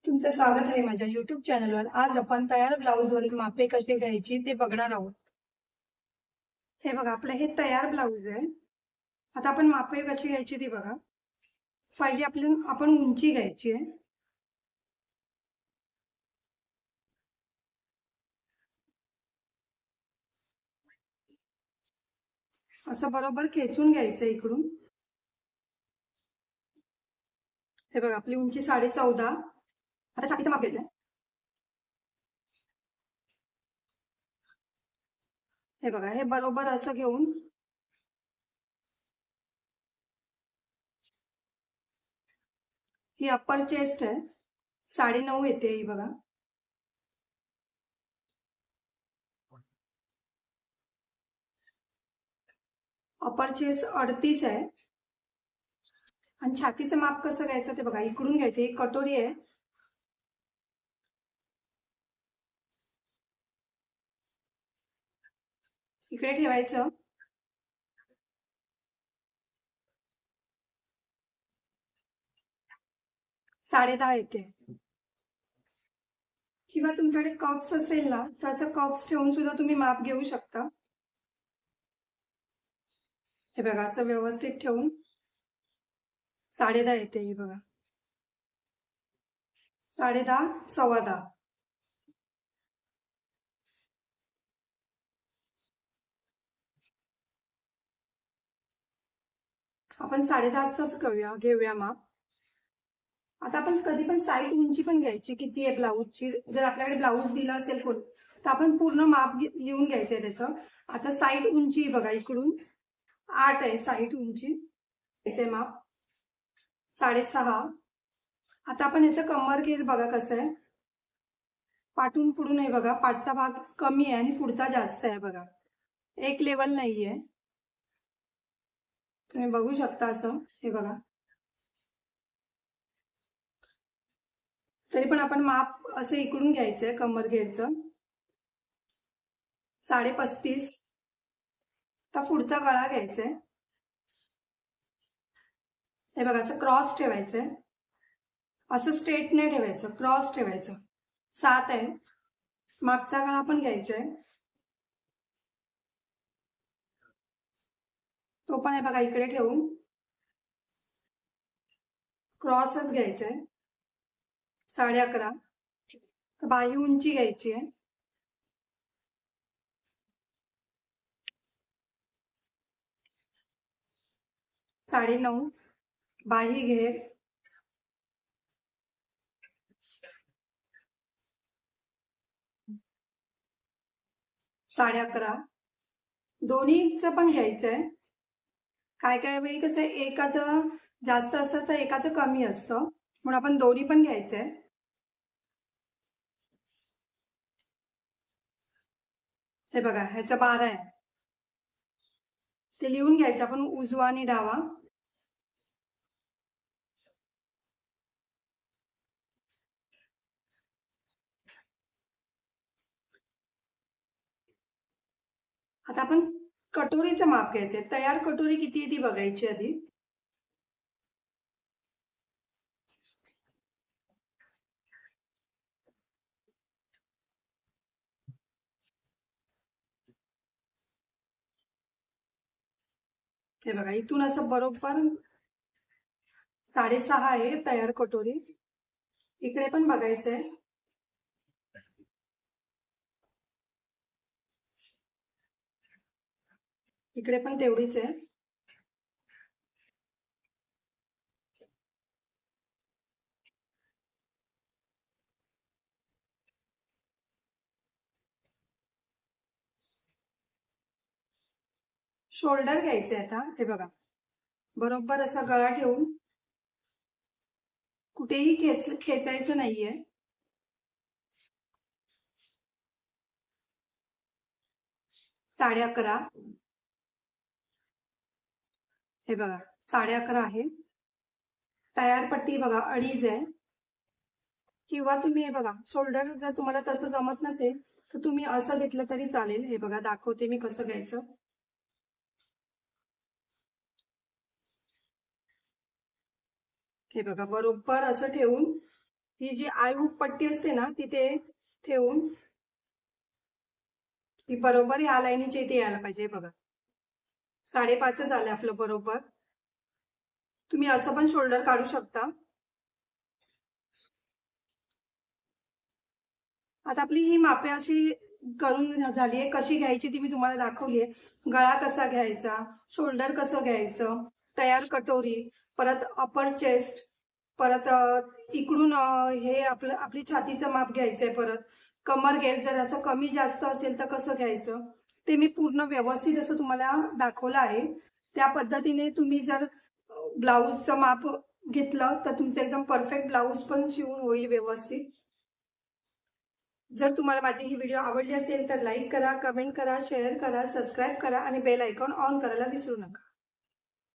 तुमचं स्वागत आहे माझ्या YouTube चॅनलवर। आज आपण तयार ब्लाऊजवरील मापे कशी घ्यायची ते बघणार आहोत। हे बघा, आपलं हे तयार ब्लाऊज आहे। आता आपण मापे कशी घ्यायची ती बघा। पहिले आपण उंची घ्यायची आहे। असं बरोबर खेचून घ्यायचं इकडून। हे बघा, आपली उंची 14.5। आता छातीचं माप घ्यायचं। हे बघा, हे बरोबर असं घेऊन ही अप्पर चेस्ट आहे, 9.5 येते ही बघा। अप्पर चेस्ट 38 आहे। आणि छातीचं माप कसं घ्यायचं ते बघा, इकडून घ्यायचं। एक कटोरी आहे, इकडे ठेवायचं। साडे 10 येते। किंवा तुमच्याकडे कप्स असेल ना, तर असं कप्स ठेवून सुद्धा तुम्ही माप घेऊ शकता। हे बघा, असं व्यवस्थित ठेवून 10.5 येते ही बघा। 10.5, 10.15। आपण 10.5च घेऊया माप। आता आपण कधी पण साईड उंची पण घ्यायची, किती आहे ब्लाऊजची। जर आपल्याकडे ब्लाऊज दिला असेल कोण, तर आपण पूर्ण माप लिहून घ्यायचंय त्याचं। आता साईड उंची बघा, इकडून 8 आहे साईड उंची, घ्यायचंय माप 6.5। आता आपण याचं कमर घेर बघा कसं आहे। पाठून पुढून आहे बघा, पाठचा भाग कमी आहे आणि पुढचा जास्त आहे बघा, एक लेवल नाहीये। तुम्ही बघू शकता असं, हे बघा। तरी पण आपण माप असं इकडून घ्यायचंय कमर घेरचं 35.5। तर पुढचा गळा घ्यायचाय, हे बघा असं क्रॉस ठेवायचंय। असं स्ट्रेट नाही ठेवायचं, क्रॉस ठेवायचं। 7 आहे। मागचा गळा पण घ्यायचाय, तो पण आहे बघा इकडे ठेवून क्रॉसच घ्यायचाय 11.5। बाही उंची घ्यायची आहे 9.5। बाही घेर 11.5। दोन्हीचं पण घ्यायचंय। काय काय वेळी कसं एकाचं जास्त असतं तर एकाचं कमी असतं, म्हणून आपण दोन्ही पण घ्यायचंय। हे बघा, ह्याचं 12 आहे, ते लिहून घ्यायचं आपण, उजवा आणि डावा। आता आपण कटोरीचं माप घ्यायचंय। तयार कटोरी किती आहे ती बघायची आधी। हे बघा, इथून असं बरोबर 6.5 आहे तयार कटोरी। इकडे पण बघायचंय, इकडे पण तेवढीच आहे। शोल्डर घ्यायचे आता, हे बघा बरोबर असा गळा ठेवून, कुठेही खेचायचं नाहीये। 11.5। हे बघा 11.5 आहे। तयार पट्टी बघा 2.5 आहे। किंवा तुम्ही हे बघा, शोल्डर जर तुम्हाला तसं जमत नसेल तर तुम्ही असं घेतलं तरी चालेल। हे बघा, दाखवते मी कसं घ्यायचं। हे बघा, बरोबर असं ठेवून ही जी आय हुक पट्टी असते ना तिथे ठेवून ही बरोबर या लाईनीच्या इथे यायला पाहिजे. बघा 5.5 झालं आपलं बरोबर. तुम्ही असं पण शोल्डर काढू शकता. आता आपली ही मापे अशी करून झाली आहे. कशी घ्यायची ती मी तुम्हाला दाखवली आहे. गळा कसा घ्यायचा, शोल्डर कसं घ्यायचं, तयार कटोरी, परत अपर चेस्ट, परत इकडून हे आपली छातीचं माप घ्यायचंय, परत कमर घेर जर असं कमी जास्त असेल तर कसं घ्यायचं ते मी पूर्ण व्यवस्थित असं तुम्हाला दाखवलं आहे. त्या पद्धतीने तुम्ही जर ब्लाऊजचं माप घेतलं तर तुमचं एकदम परफेक्ट ब्लाऊज पण शिवून होईल व्यवस्थित. जर तुम्हाला माझी ही व्हिडिओ आवडली असेल तर लाईक करा, कमेंट करा, शेअर करा, सबस्क्राईब करा आणि बेल आयकॉन ऑन करायला विसरू नका.